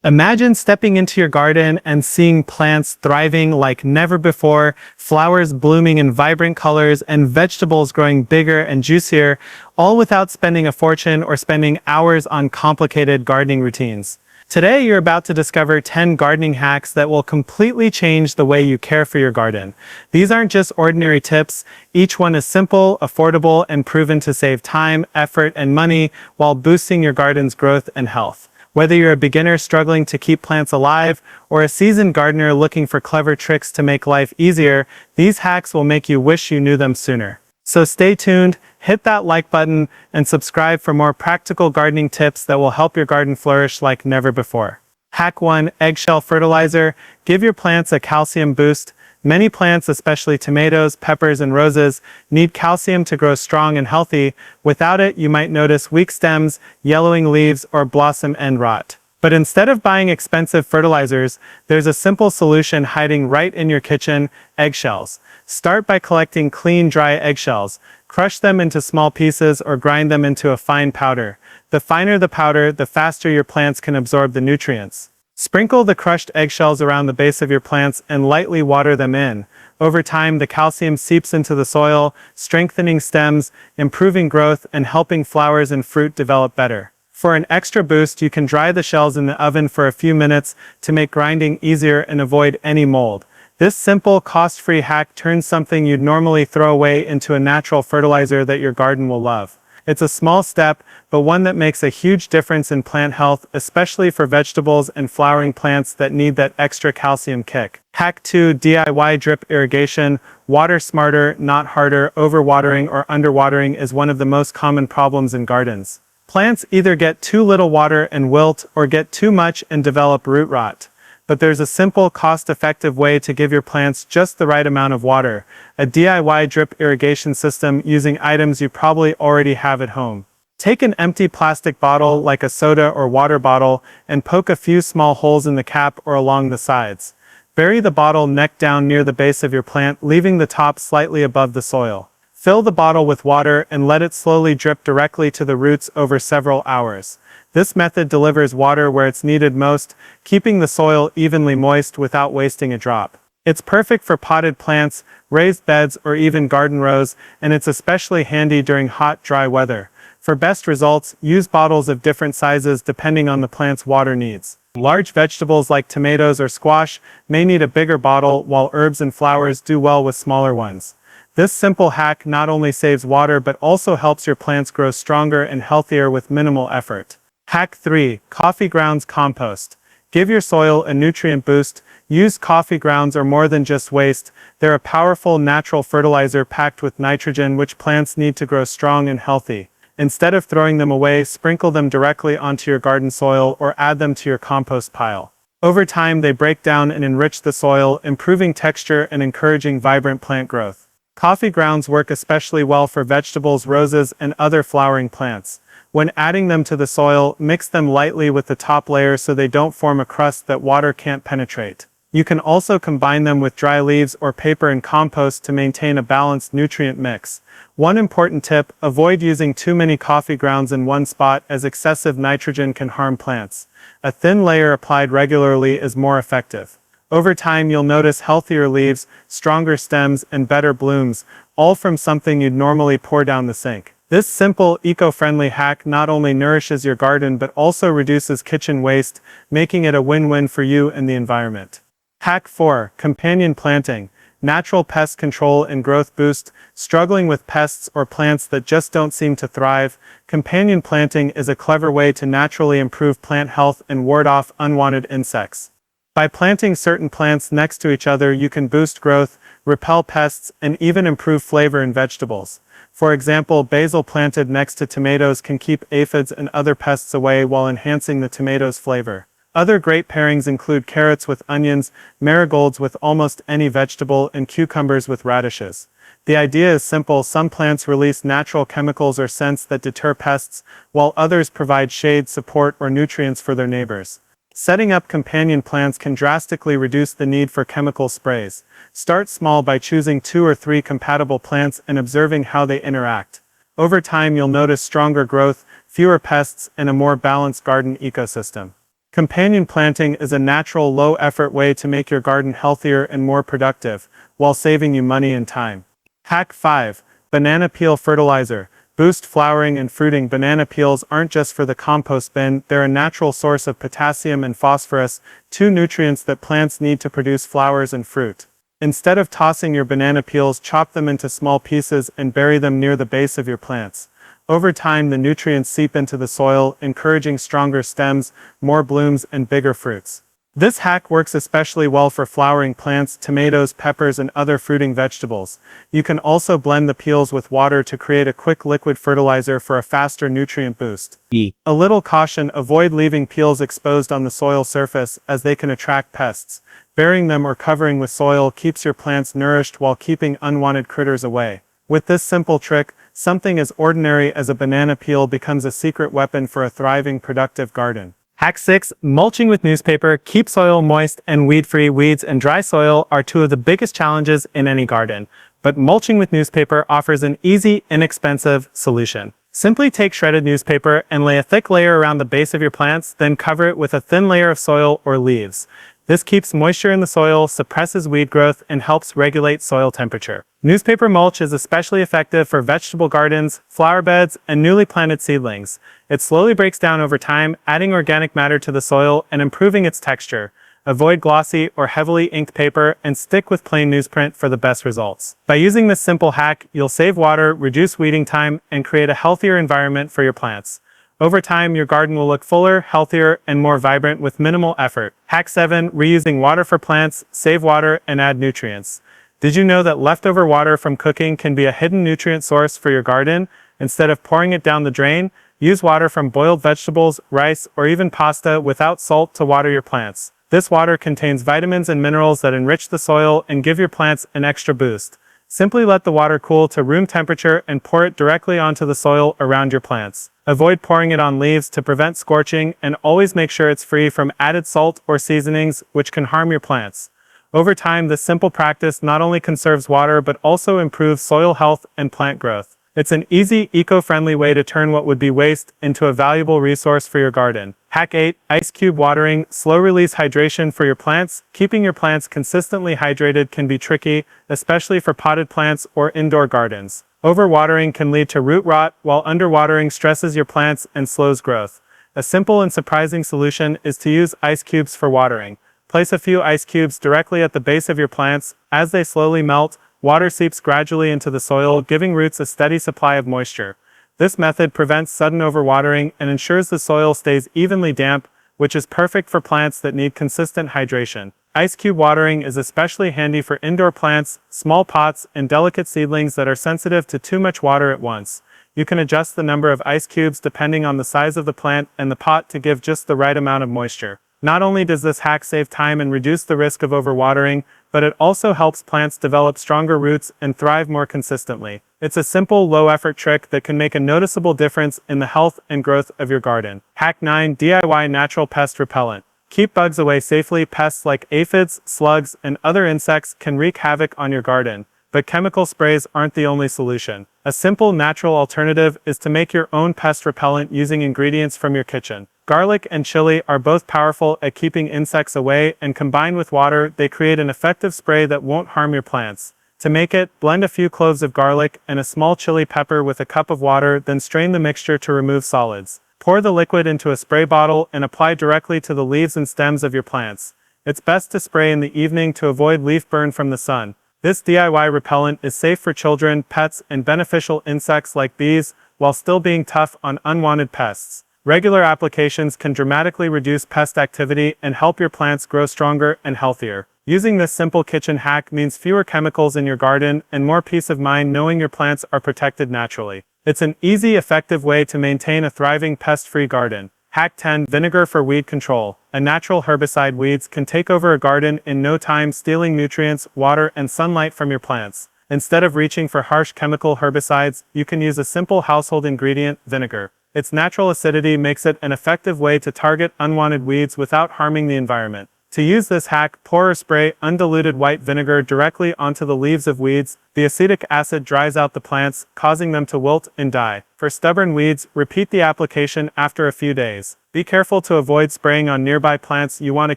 Imagine stepping into your garden and seeing plants thriving like never before, flowers blooming in vibrant colors, and vegetables growing bigger and juicier, all without spending a fortune or spending hours on complicated gardening routines. Today, you're about to discover 10 gardening hacks that will completely change the way you care for your garden. These aren't just ordinary tips. Each one is simple, affordable, and proven to save time, effort, and money while boosting your garden's growth and health. Whether you're a beginner struggling to keep plants alive or a seasoned gardener looking for clever tricks to make life easier, these hacks will make you wish you knew them sooner. So stay tuned, hit that like button, and subscribe for more practical gardening tips that will help your garden flourish like never before. Hack 1. Eggshell fertilizer. Give your plants a calcium boost. Many plants, especially tomatoes, peppers, and roses, need calcium to grow strong and healthy. Without it, you might notice weak stems, yellowing leaves, or blossom end rot. But instead of buying expensive fertilizers, there's a simple solution hiding right in your kitchen: eggshells. Start by collecting clean, dry eggshells. Crush them into small pieces or grind them into a fine powder. The finer the powder, the faster your plants can absorb the nutrients. Sprinkle the crushed eggshells around the base of your plants and lightly water them in. Over time, the calcium seeps into the soil, strengthening stems, improving growth, and helping flowers and fruit develop better. For an extra boost, you can dry the shells in the oven for a few minutes to make grinding easier and avoid any mold. This simple, cost-free hack turns something you'd normally throw away into a natural fertilizer that your garden will love. It's a small step, but one that makes a huge difference in plant health, especially for vegetables and flowering plants that need that extra calcium kick. Hack 2. DIY drip irrigation. Water smarter, not harder. Overwatering or underwatering is one of the most common problems in gardens. Plants either get too little water and wilt, or get too much and develop root rot. But there's a simple, cost-effective way to give your plants just the right amount of water: a DIY drip irrigation system using items you probably already have at home. Take an empty plastic bottle like a soda or water bottle and poke a few small holes in the cap or along the sides. Bury the bottle neck down near the base of your plant, leaving the top slightly above the soil. Fill the bottle with water and let it slowly drip directly to the roots over several hours. This method delivers water where it's needed most, keeping the soil evenly moist without wasting a drop. It's perfect for potted plants, raised beds, or even garden rows, and it's especially handy during hot, dry weather. For best results, use bottles of different sizes depending on the plant's water needs. Large vegetables like tomatoes or squash may need a bigger bottle, while herbs and flowers do well with smaller ones. This simple hack not only saves water but also helps your plants grow stronger and healthier with minimal effort. Hack 3. Coffee grounds compost. Give your soil a nutrient boost. Used coffee grounds are more than just waste. They're a powerful natural fertilizer packed with nitrogen which plants need to grow strong and healthy. Instead of throwing them away, sprinkle them directly onto your garden soil or add them to your compost pile. Over time, they break down and enrich the soil, improving texture and encouraging vibrant plant growth. Coffee grounds work especially well for vegetables, roses, and other flowering plants. When adding them to the soil, mix them lightly with the top layer so they don't form a crust that water can't penetrate. You can also combine them with dry leaves or paper and compost to maintain a balanced nutrient mix. One important tip: avoid using too many coffee grounds in one spot, as excessive nitrogen can harm plants. A thin layer applied regularly is more effective. Over time, you'll notice healthier leaves, stronger stems, and better blooms, all from something you'd normally pour down the sink. This simple, eco-friendly hack not only nourishes your garden but also reduces kitchen waste, making it a win-win for you and the environment. Hack 4. Companion planting. Natural pest control and growth boost. Struggling with pests or plants that just don't seem to thrive? Companion planting is a clever way to naturally improve plant health and ward off unwanted insects. By planting certain plants next to each other, you can boost growth, repel pests, and even improve flavor in vegetables. For example, basil planted next to tomatoes can keep aphids and other pests away while enhancing the tomato's flavor. Other great pairings include carrots with onions, marigolds with almost any vegetable, and cucumbers with radishes. The idea is simple: some plants release natural chemicals or scents that deter pests, while others provide shade, support, or nutrients for their neighbors. Setting up companion plants can drastically reduce the need for chemical sprays. Start small by choosing 2 or 3 compatible plants and observing how they interact. Over time, you'll notice stronger growth, fewer pests, and a more balanced garden ecosystem. Companion planting is a natural, low-effort way to make your garden healthier and more productive, while saving you money and time. Hack 5. Banana peel fertilizer. Boost flowering and fruiting. Banana peels aren't just for the compost bin, they're a natural source of potassium and phosphorus, two nutrients that plants need to produce flowers and fruit. Instead of tossing your banana peels, chop them into small pieces and bury them near the base of your plants. Over time, the nutrients seep into the soil, encouraging stronger stems, more blooms, and bigger fruits. This hack works especially well for flowering plants, tomatoes, peppers, and other fruiting vegetables. You can also blend the peels with water to create a quick liquid fertilizer for a faster nutrient boost. A little caution: avoid leaving peels exposed on the soil surface, as they can attract pests. Burying them or covering with soil keeps your plants nourished while keeping unwanted critters away. With this simple trick, something as ordinary as a banana peel becomes a secret weapon for a thriving, productive garden. Hack 6. Mulching with newspaper. Keep soil moist and weed-free. Weeds and dry soil are two of the biggest challenges in any garden, but mulching with newspaper offers an easy, inexpensive solution. Simply take shredded newspaper and lay a thick layer around the base of your plants, then cover it with a thin layer of soil or leaves. This keeps moisture in the soil, suppresses weed growth, and helps regulate soil temperature. Newspaper mulch is especially effective for vegetable gardens, flower beds, and newly planted seedlings. It slowly breaks down over time, adding organic matter to the soil and improving its texture. Avoid glossy or heavily inked paper and stick with plain newsprint for the best results. By using this simple hack, you'll save water, reduce weeding time, and create a healthier environment for your plants. Over time, your garden will look fuller, healthier, and more vibrant with minimal effort. Hack 7. Reusing water for plants. Save water and add nutrients. Did you know that leftover water from cooking can be a hidden nutrient source for your garden? Instead of pouring it down the drain, use water from boiled vegetables, rice, or even pasta without salt to water your plants. This water contains vitamins and minerals that enrich the soil and give your plants an extra boost. Simply let the water cool to room temperature and pour it directly onto the soil around your plants. Avoid pouring it on leaves to prevent scorching, and always make sure it's free from added salt or seasonings which can harm your plants. Over time, this simple practice not only conserves water but also improves soil health and plant growth. It's an easy, eco-friendly way to turn what would be waste into a valuable resource for your garden. Hack 8. Ice cube watering. Slow-release hydration for your plants. Keeping your plants consistently hydrated can be tricky, especially for potted plants or indoor gardens. Overwatering can lead to root rot, while underwatering stresses your plants and slows growth. A simple and surprising solution is to use ice cubes for watering. Place a few ice cubes directly at the base of your plants. As they slowly melt, water seeps gradually into the soil, giving roots a steady supply of moisture. This method prevents sudden overwatering and ensures the soil stays evenly damp, which is perfect for plants that need consistent hydration. Ice cube watering is especially handy for indoor plants, small pots, and delicate seedlings that are sensitive to too much water at once. You can adjust the number of ice cubes depending on the size of the plant and the pot to give just the right amount of moisture. Not only does this hack save time and reduce the risk of overwatering, but it also helps plants develop stronger roots and thrive more consistently. It's a simple, low-effort trick that can make a noticeable difference in the health and growth of your garden. Hack 9. DIY natural pest repellent. Keep bugs away safely. Pests like aphids, slugs, and other insects can wreak havoc on your garden, but chemical sprays aren't the only solution. A simple, natural alternative is to make your own pest repellent using ingredients from your kitchen. Garlic and chili are both powerful at keeping insects away, and combined with water, they create an effective spray that won't harm your plants. To make it, blend a few cloves of garlic and a small chili pepper with a cup of water, then strain the mixture to remove solids. Pour the liquid into a spray bottle and apply directly to the leaves and stems of your plants. It's best to spray in the evening to avoid leaf burn from the sun. This DIY repellent is safe for children, pets, and beneficial insects like bees, while still being tough on unwanted pests. Regular applications can dramatically reduce pest activity and help your plants grow stronger and healthier. Using this simple kitchen hack means fewer chemicals in your garden and more peace of mind knowing your plants are protected naturally. It's an easy, effective way to maintain a thriving pest-free garden. Hack 10. Vinegar for weed control. A natural herbicide. Weeds can take over a garden in no time, stealing nutrients, water, and sunlight from your plants. Instead of reaching for harsh chemical herbicides, you can use a simple household ingredient, vinegar. Its natural acidity makes it an effective way to target unwanted weeds without harming the environment. To use this hack, pour or spray undiluted white vinegar directly onto the leaves of weeds. The acetic acid dries out the plants, causing them to wilt and die. For stubborn weeds, repeat the application after a few days. Be careful to avoid spraying on nearby plants you want to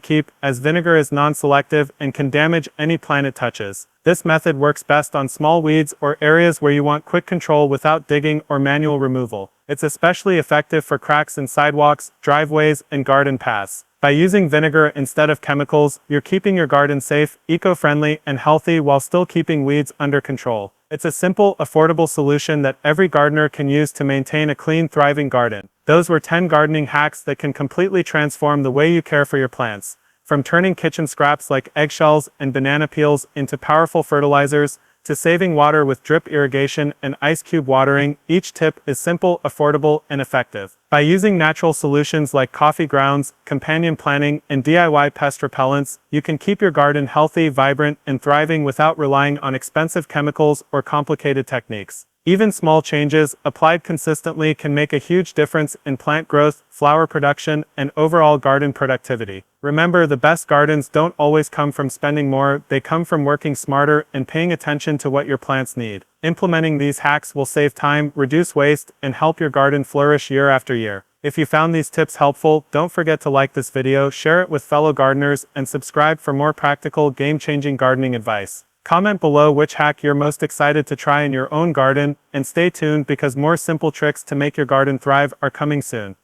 keep, as vinegar is non-selective and can damage any plant it touches. This method works best on small weeds or areas where you want quick control without digging or manual removal. It's especially effective for cracks in sidewalks, driveways, and garden paths. By using vinegar instead of chemicals, you're keeping your garden safe, eco-friendly, and healthy while still keeping weeds under control. It's a simple, affordable solution that every gardener can use to maintain a clean, thriving garden. Those were 10 gardening hacks that can completely transform the way you care for your plants. From turning kitchen scraps like eggshells and banana peels into powerful fertilizers, to saving water with drip irrigation and ice cube watering, each tip is simple, affordable, and effective. By using natural solutions like coffee grounds, companion planting, and DIY pest repellents, you can keep your garden healthy, vibrant, and thriving without relying on expensive chemicals or complicated techniques. Even small changes, applied consistently, can make a huge difference in plant growth, flower production, and overall garden productivity. Remember, the best gardens don't always come from spending more, they come from working smarter and paying attention to what your plants need. Implementing these hacks will save time, reduce waste, and help your garden flourish year after year. If you found these tips helpful, don't forget to like this video, share it with fellow gardeners, and subscribe for more practical, game-changing gardening advice. Comment below which hack you're most excited to try in your own garden, and stay tuned because more simple tricks to make your garden thrive are coming soon.